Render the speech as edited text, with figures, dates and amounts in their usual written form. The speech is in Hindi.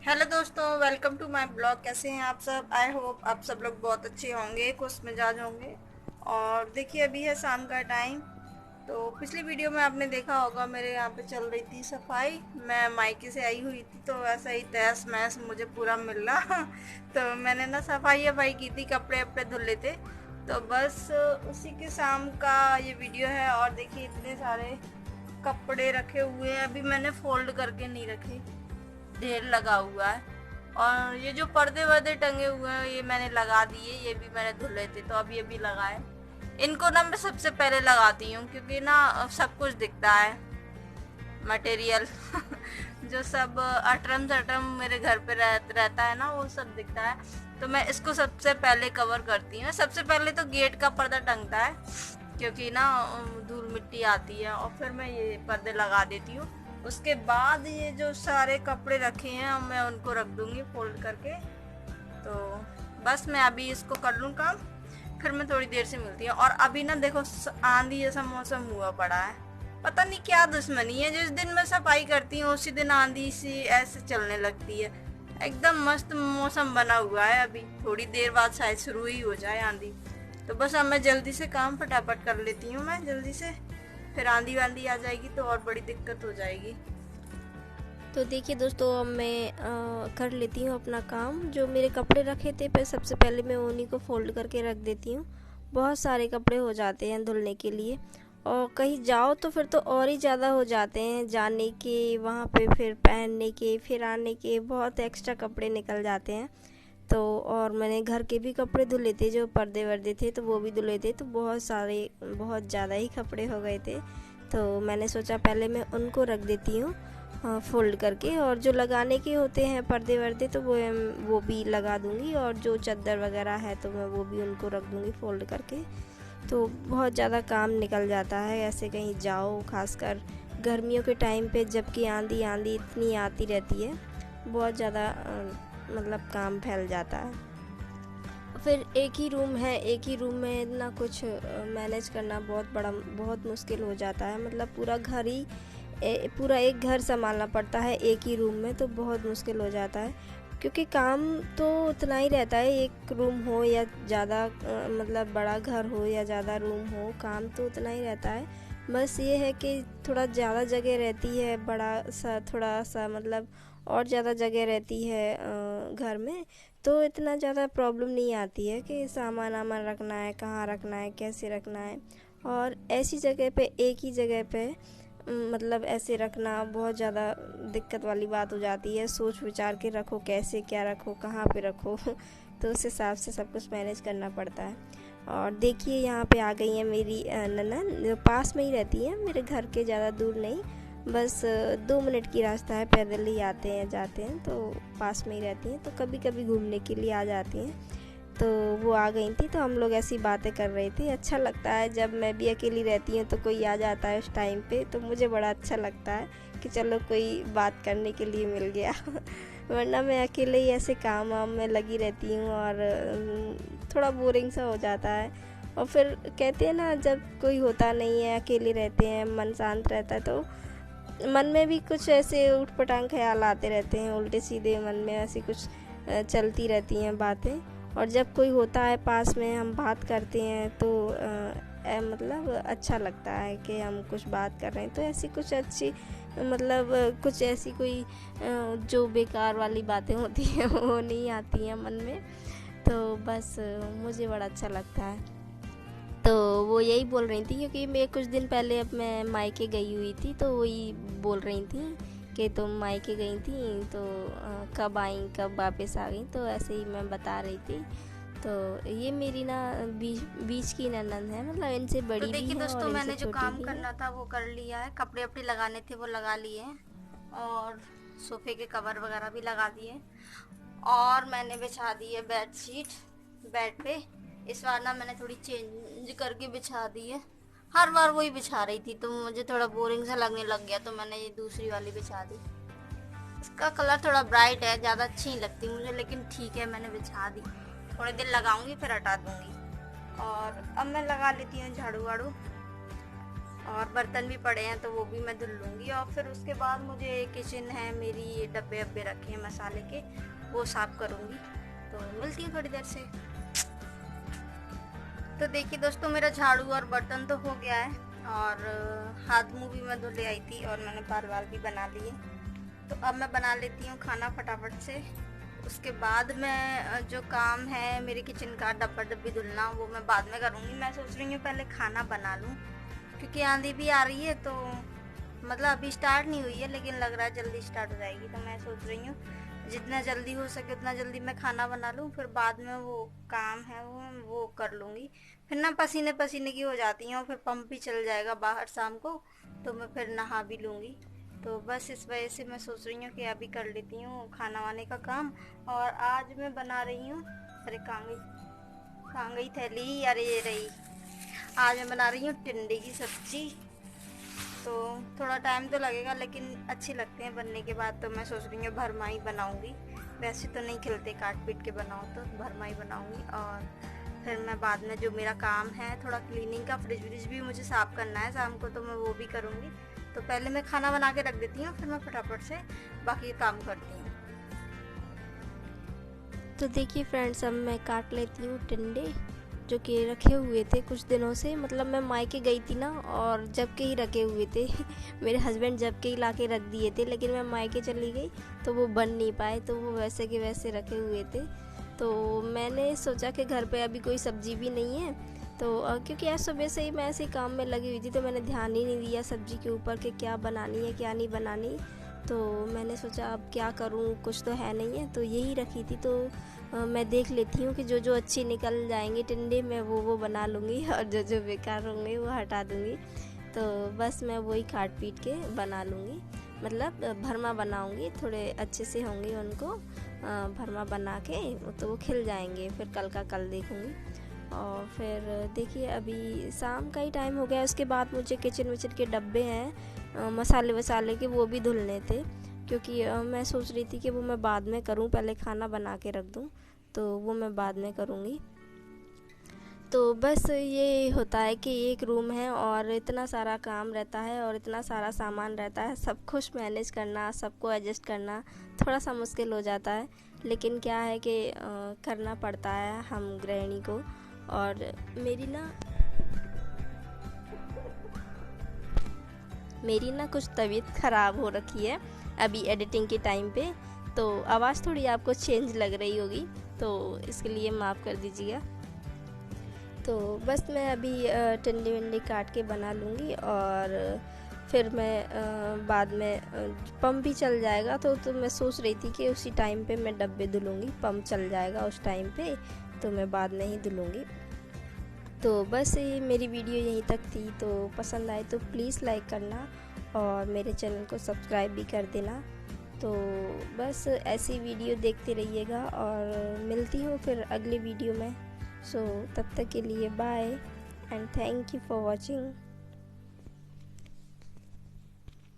हेलो दोस्तों, वेलकम टू माय ब्लॉग। कैसे हैं आप सब? आई होप आप सब लोग बहुत अच्छे होंगे, खुश मिजाज होंगे। और देखिए, अभी है शाम का टाइम। तो पिछली वीडियो में आपने देखा होगा, मेरे यहाँ पे चल रही थी सफाई। मैं मायके से आई हुई थी, तो ऐसा ही तहस महस मुझे पूरा मिला। तो मैंने ना सफाई वफाई की थी, कपड़े वपड़े धुले थे। तो बस उसी के शाम का ये वीडियो है। और देखिए, इतने सारे कपड़े रखे हुए हैं, अभी मैंने फोल्ड करके नहीं रखे, ढेर लगा हुआ है। और ये जो पर्दे वर्दे टंगे हुए हैं, ये मैंने लगा दिए, ये भी मैंने धुले थे तो अभी अभी लगाए। इनको ना मैं सबसे पहले लगाती हूँ, क्योंकि ना सब कुछ दिखता है, मटेरियल। जो सब अटरम सटरम मेरे घर पे रहता है ना, वो सब दिखता है। तो मैं इसको सबसे पहले कवर करती हूँ। सबसे पहले तो गेट का पर्दा टंगता है, क्योंकि ना धूल मिट्टी आती है, और फिर मैं ये पर्दे लगा देती हूँ। उसके बाद ये जो सारे कपड़े रखे हैं, मैं उनको रख दूंगी फोल्ड करके। तो बस मैं अभी इसको कर लूँ काम, फिर मैं थोड़ी देर से मिलती हूँ। और अभी ना देखो, आंधी जैसा मौसम हुआ पड़ा है। पता नहीं क्या दुश्मनी है, जिस दिन मैं सफाई करती हूँ उसी दिन आंधी सी ऐसे चलने लगती है। एकदम मस्त मौसम बना हुआ है, अभी थोड़ी देर बाद शायद शुरू ही हो जाए आंधी। तो बस अब मैं जल्दी से काम फटाफट कर लेती हूँ, मैं जल्दी से। फिर आंधी वांधी आ जाएगी तो और बड़ी दिक्कत हो जाएगी। तो देखिए दोस्तों, अब मैं कर लेती हूँ अपना काम। जो मेरे कपड़े रखे थे पर सबसे पहले मैं उन्हीं को फ़ोल्ड करके रख देती हूँ। बहुत सारे कपड़े हो जाते हैं धुलने के लिए, और कहीं जाओ तो फिर तो और ही ज़्यादा हो जाते हैं, जाने के वहाँ पे फिर पहनने के फिर आने के बहुत एक्स्ट्रा कपड़े निकल जाते हैं। तो और मैंने घर के भी कपड़े धुले थे, जो पर्दे वर्दे थे तो वो भी धुले थे, तो बहुत सारे बहुत ज़्यादा ही कपड़े हो गए थे। तो मैंने सोचा पहले मैं उनको रख देती हूँ फ़ोल्ड करके, और जो लगाने के होते हैं पर्दे वर्दे तो वो भी लगा दूँगी, और जो चादर वगैरह है तो मैं वो भी उनको रख दूँगी फ़ोल्ड करके। तो बहुत ज़्यादा काम निकल जाता है ऐसे कहीं जाओ, खासकर गर्मियों के टाइम पे, जबकि आंधी आंधी इतनी आती रहती है, बहुत ज़्यादा मतलब काम फैल जाता है। फिर एक ही रूम है, एक ही रूम में इतना कुछ मैनेज करना बहुत मुश्किल हो जाता है। मतलब पूरा घर ही पूरा एक घर संभालना पड़ता है एक ही रूम में, तो बहुत मुश्किल हो जाता है। क्योंकि काम तो उतना ही रहता है, एक रूम हो या ज़्यादा मतलब बड़ा घर हो या ज़्यादा रूम हो, काम तो उतना ही रहता है। बस ये है कि थोड़ा ज़्यादा जगह रहती है, बड़ा सा थोड़ा सा मतलब और ज़्यादा जगह रहती है घर में। तो इतना ज़्यादा प्रॉब्लम नहीं आती है कि सामान वामान रखना है, कहाँ रखना है, कैसे रखना है। और ऐसी जगह पे एक ही जगह पे मतलब ऐसे रखना बहुत ज़्यादा दिक्कत वाली बात हो जाती है। सोच विचार के रखो, कैसे क्या रखो, कहाँ पे रखो। तो उस हिसाब से सब कुछ मैनेज करना पड़ता है। और देखिए, यहाँ पे आ गई है मेरी ननद, जो पास में ही रहती है मेरे घर के, ज़्यादा दूर नहीं, बस 2 मिनट की रास्ता है, पैदल ही आते हैं जाते हैं, तो पास में ही रहती हैं। तो कभी कभी घूमने के लिए आ जाती हैं। तो वो आ गई थी, तो हम लोग ऐसी बातें कर रहे थे। अच्छा लगता है जब मैं भी अकेली रहती हूँ तो कोई आ जाता है उस टाइम पे, तो मुझे बड़ा अच्छा लगता है कि चलो कोई बात करने के लिए मिल गया। वरना मैं अकेले ही ऐसे काम वाम में लगी रहती हूँ, और थोड़ा बोरिंग सा हो जाता है। और फिर कहते हैं ना, जब कोई होता नहीं है, अकेले रहते हैं, मन शांत रहता है, तो मन में भी कुछ ऐसे उठपटांग ख्याल आते रहते हैं, उल्टे सीधे मन में ऐसी कुछ चलती रहती हैं बातें। और जब कोई होता है पास में, हम बात करते हैं, तो मतलब अच्छा लगता है कि हम कुछ बात कर रहे हैं। तो ऐसी कुछ अच्छी मतलब कुछ ऐसी कोई जो बेकार वाली बातें होती हैं वो नहीं आती हैं मन में। तो बस मुझे बड़ा अच्छा लगता है। तो वो यही बोल रही थी, क्योंकि मैं कुछ दिन पहले अब मैं मायके गई हुई थी, तो वही बोल रही थी कि तुम मायके गई थी, तो कब आई, कब वापस आ गई। तो ऐसे ही मैं बता रही थी। तो ये मेरी ना बीच की ननद है, मतलब इनसे तो बड़ी भी देखिए है दोस्तों, और इनसे मैंने जो छोटी काम भी है। करना था वो कर लिया है। कपड़े वपड़े लगाने थे वो लगा लिए हैं, और सोफे के कवर वगैरह भी लगा दिए। और मैंने बिछा दी है बेड शीट बेड पे। इस बार ना मैंने थोड़ी चेंज करके बिछा दी है। हर बार वही बिछा रही थी, तो मुझे थोड़ा बोरिंग सा लगने लग गया, तो मैंने ये दूसरी वाली बिछा दी। इसका कलर थोड़ा ब्राइट है, ज़्यादा अच्छी नहीं लगती मुझे, लेकिन ठीक है, मैंने बिछा दी। थोड़ी देर लगाऊंगी फिर हटा दूंगी। और अब मैं लगा लेती हूँ झाड़ू वाड़ू। और बर्तन भी पड़े हैं तो वो भी मैं धुल लूँगी। और फिर उसके बाद मुझे किचन है मेरी, डब्बे वब्बे रखे हैं मसाले के, वो साफ़ करूँगी। तो मिलती हूँ थोड़ी देर से। तो देखिए दोस्तों, मेरा झाड़ू और बर्तन तो हो गया है और हाथ मुँह भी मैं धो ले आई थी और मैंने बाल वाल भी बना लिए। तो अब मैं बना लेती हूँ खाना फटाफट से। उसके बाद मैं जो काम है मेरे किचन का, डब्बा डब्बी धुलना, वो मैं बाद में करूँगी। मैं सोच रही हूँ पहले खाना बना लूँ, क्योंकि आंधी भी आ रही है। तो मतलब अभी स्टार्ट नहीं हुई है, लेकिन लग रहा है जल्दी स्टार्ट हो जाएगी। तो मैं सोच रही हूँ जितना जल्दी हो सके उतना जल्दी मैं खाना बना लूँ, फिर बाद में वो काम है वो कर लूँगी। फिर ना पसीने पसीने की हो जाती हैं और फिर पंप भी चल जाएगा बाहर शाम को, तो मैं फिर नहा भी लूँगी। तो बस इस वजह से मैं सोच रही हूँ कि अभी कर लेती हूँ खाना वाने का काम। और आज मैं बना रही हूँ, अरे कहाँ गई थैली, अरे ये रही। आज मैं बना रही हूँ टिंडे की सब्जी। तो थोड़ा टाइम तो लगेगा, लेकिन अच्छी लगते हैं बनने के बाद। तो मैं सोच रही हूँ भरमा ही बनाऊँगी। वैसे तो नहीं खिलते, काट पीट के बनाओ, तो भरमा ही बनाऊँगी। और फिर मैं बाद में जो मेरा काम है थोड़ा क्लीनिंग का, फ्रिज व्रिज भी मुझे साफ़ करना है शाम को, तो मैं वो भी करूँगी। तो पहले मैं खाना बना के रख देती हूँ, फिर मैं फटाफट से बाकी काम करती हूँ। तो देखिए फ्रेंड्स, अब मैं काट लेती हूँ टिंडे जो कि रखे हुए थे कुछ दिनों से। मतलब मैं मायके गई थी ना, और जब के ही रखे हुए थे मेरे हस्बैंड जब के ही ला के रख दिए थे, लेकिन मैं मायके चली गई तो वो बन नहीं पाए, तो वो वैसे के वैसे रखे हुए थे। तो मैंने सोचा कि घर पे अभी कोई सब्जी भी नहीं है, तो क्योंकि आज सुबह से ही मैं ऐसे काम में लगी हुई थी, तो मैंने ध्यान ही नहीं दिया सब्जी के ऊपर कि क्या बनानी है क्या नहीं बनानी। तो मैंने सोचा अब क्या करूं, कुछ तो है नहीं है, तो यही रखी थी। तो मैं देख लेती हूँ कि जो जो अच्छी निकल जाएंगे टिंडे, मैं वो बना लूँगी और जो जो बेकार होंगे वो हटा दूँगी। तो बस मैं वही काट पीट के बना लूँगी, मतलब भरमा बनाऊँगी। थोड़े अच्छे से होंगे उनको भरमा बना के, तो वो खिल जाएंगे। फिर कल का कल देखूँगी। और फिर देखिए अभी शाम का ही टाइम हो गया। उसके बाद मुझे किचन विचन के डब्बे हैं मसाले वसाले के, वो भी धुलने थे, क्योंकि मैं सोच रही थी कि वो मैं बाद में करूं, पहले खाना बना के रख दूं, तो वो मैं बाद में करूंगी। तो बस ये होता है कि एक रूम है और इतना सारा काम रहता है और इतना सारा सामान रहता है, सब कुछ मैनेज करना, सबको एडजस्ट करना थोड़ा सा मुश्किल हो जाता है। लेकिन क्या है कि करना पड़ता है हम गृहिणी को। और मेरी ना कुछ तबीयत ख़राब हो रखी है अभी एडिटिंग के टाइम पे, तो आवाज़ थोड़ी आपको चेंज लग रही होगी, तो इसके लिए माफ़ कर दीजिएगा। तो बस मैं अभी टिंडे विंडे काट के बना लूँगी और फिर मैं बाद में पंप भी चल जाएगा। तो मैं सोच रही थी कि उसी टाइम पे मैं डब्बे धुलूँगी, पंप चल जाएगा उस टाइम पे, तो मैं बाद में ही धुलूँगी। तो बस ये मेरी वीडियो यहीं तक थी। तो पसंद आए तो प्लीज़ लाइक करना और मेरे चैनल को सब्सक्राइब भी कर देना। तो बस ऐसी वीडियो देखते रहिएगा और मिलती हूँ फिर अगले वीडियो में। सो तब तक के लिए bye and thank you for watching.